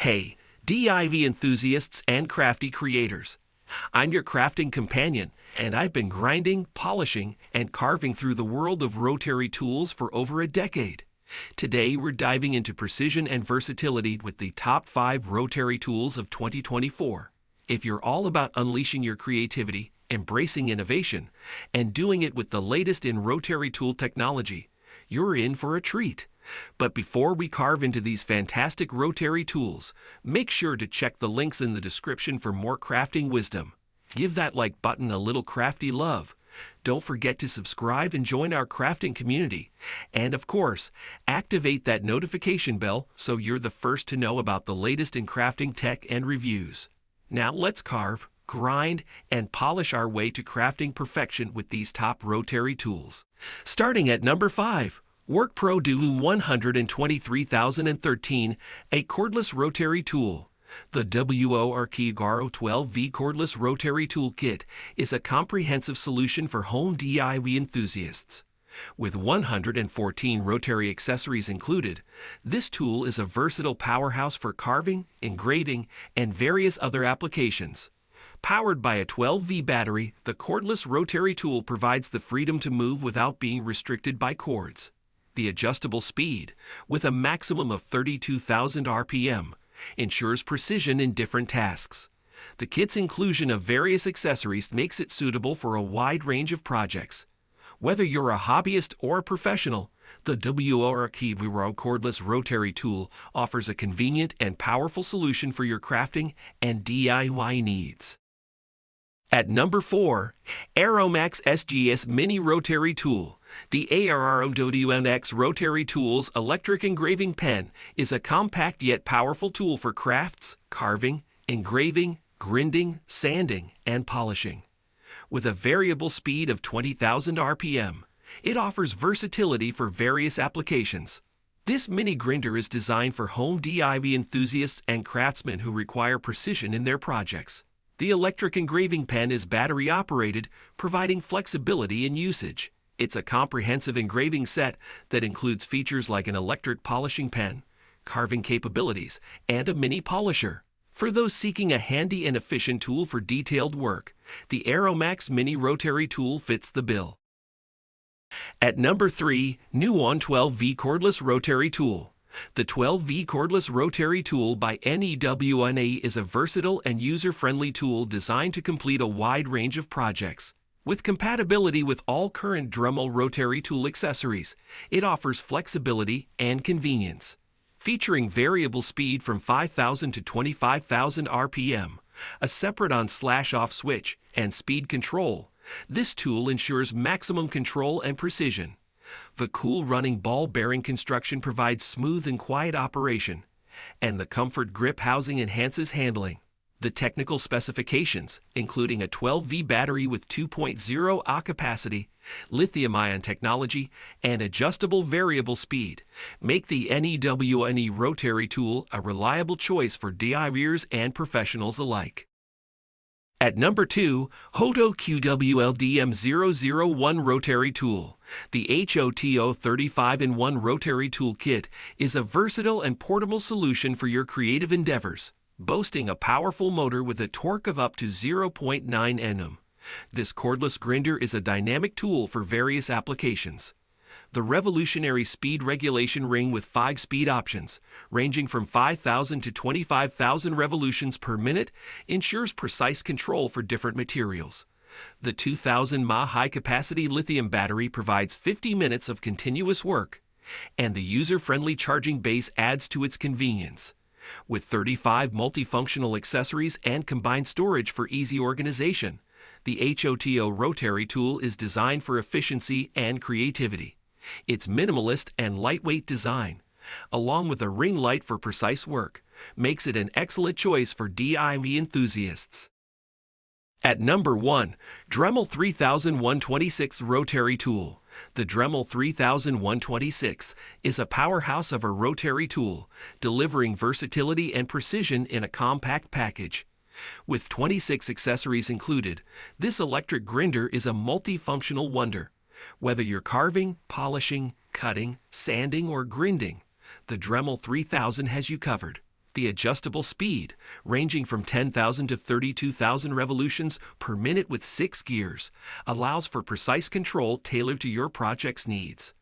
Hey, DIY enthusiasts and crafty creators. I'm your crafting companion, and I've been grinding, polishing, and carving through the world of rotary tools for over a decade. Today, we're diving into precision and versatility with the top 5 rotary tools of 2024. If you're all about unleashing your creativity, embracing innovation, and doing it with the latest in rotary tool technology, you're in for a treat. But before we carve into these fantastic rotary tools, make sure to check the links in the description for more crafting wisdom. Give that like button a little crafty love. Don't forget to subscribe and join our crafting community. And of course, activate that notification bell so you're the first to know about the latest in crafting tech and reviews. Now let's carve, grind, and polish our way to crafting perfection with these top rotary tools. Starting at number 5. WorkPro DO 123013, a cordless rotary tool. The WorkPro DO 12V cordless rotary tool kit is a comprehensive solution for home DIY enthusiasts. With 114 rotary accessories included, this tool is a versatile powerhouse for carving, engraving, and various other applications. Powered by a 12V battery, the cordless rotary tool provides the freedom to move without being restricted by cords. The adjustable speed, with a maximum of 32,000 RPM, ensures precision in different tasks. The kit's inclusion of various accessories makes it suitable for a wide range of projects. Whether you're a hobbyist or a professional, the WorkPro cordless rotary tool offers a convenient and powerful solution for your crafting and DIY needs. At number 4, Aeromax SGS Mini Rotary Tool. The Aeromax Rotary Tools electric engraving pen is a compact yet powerful tool for crafts, carving, engraving, grinding, sanding, and polishing. With a variable speed of 20,000 RPM, it offers versatility for various applications. This mini grinder is designed for home DIY enthusiasts and craftsmen who require precision in their projects. The electric engraving pen is battery-operated, providing flexibility in usage. It's a comprehensive engraving set that includes features like an electric polishing pen, carving capabilities, and a mini polisher. For those seeking a handy and efficient tool for detailed work, the Aeromax Mini Rotary Tool fits the bill. At number 3, Nuon 12V Cordless Rotary Tool. The 12V Cordless Rotary Tool by Nuon is a versatile and user-friendly tool designed to complete a wide range of projects. With compatibility with all current Dremel rotary tool accessories, it offers flexibility and convenience. Featuring variable speed from 5,000 to 25,000 RPM, a separate on/off switch, and speed control, this tool ensures maximum control and precision. The cool running ball bearing construction provides smooth and quiet operation, and the comfort grip housing enhances handling. The technical specifications, including a 12V battery with 2.0 Ah capacity, lithium-ion technology, and adjustable variable speed, make the Nuon rotary tool a reliable choice for DIYers and professionals alike. At number 2, Hoto QWLDM001 Rotary Tool. The Hoto 35-in-1 Rotary Tool Kit is a versatile and portable solution for your creative endeavors. Boasting a powerful motor with a torque of up to 0.9 Nm. This cordless grinder is a dynamic tool for various applications. The revolutionary speed regulation ring with 5 speed options, ranging from 5,000 to 25,000 revolutions per minute, ensures precise control for different materials. The 2,000 mAh high-capacity lithium battery provides 50 minutes of continuous work, and the user-friendly charging base adds to its convenience. With 35 multifunctional accessories and combined storage for easy organization, the Hoto rotary tool is designed for efficiency and creativity. Its minimalist and lightweight design, along with a ring light for precise work, makes it an excellent choice for DIY enthusiasts. At number 1, Dremel 3126 Rotary Tool. The Dremel 3126 is a powerhouse of a rotary tool, delivering versatility and precision in a compact package. With 26 accessories included, this electric grinder is a multifunctional wonder. Whether you're carving, polishing, cutting, sanding, or grinding, the Dremel 3000 has you covered. The adjustable speed, ranging from 10,000 to 32,000 revolutions per minute with 6 gears, allows for precise control tailored to your project's needs.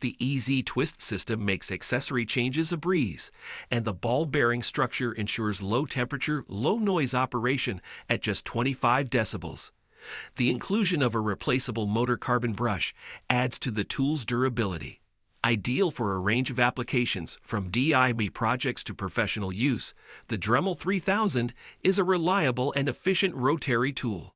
The easy twist system makes accessory changes a breeze, and the ball bearing structure ensures low temperature, low noise operation at just 25 decibels. The inclusion of a replaceable motor carbon brush adds to the tool's durability. Ideal for a range of applications, from DIY projects to professional use, the Dremel 3000 is a reliable and efficient rotary tool.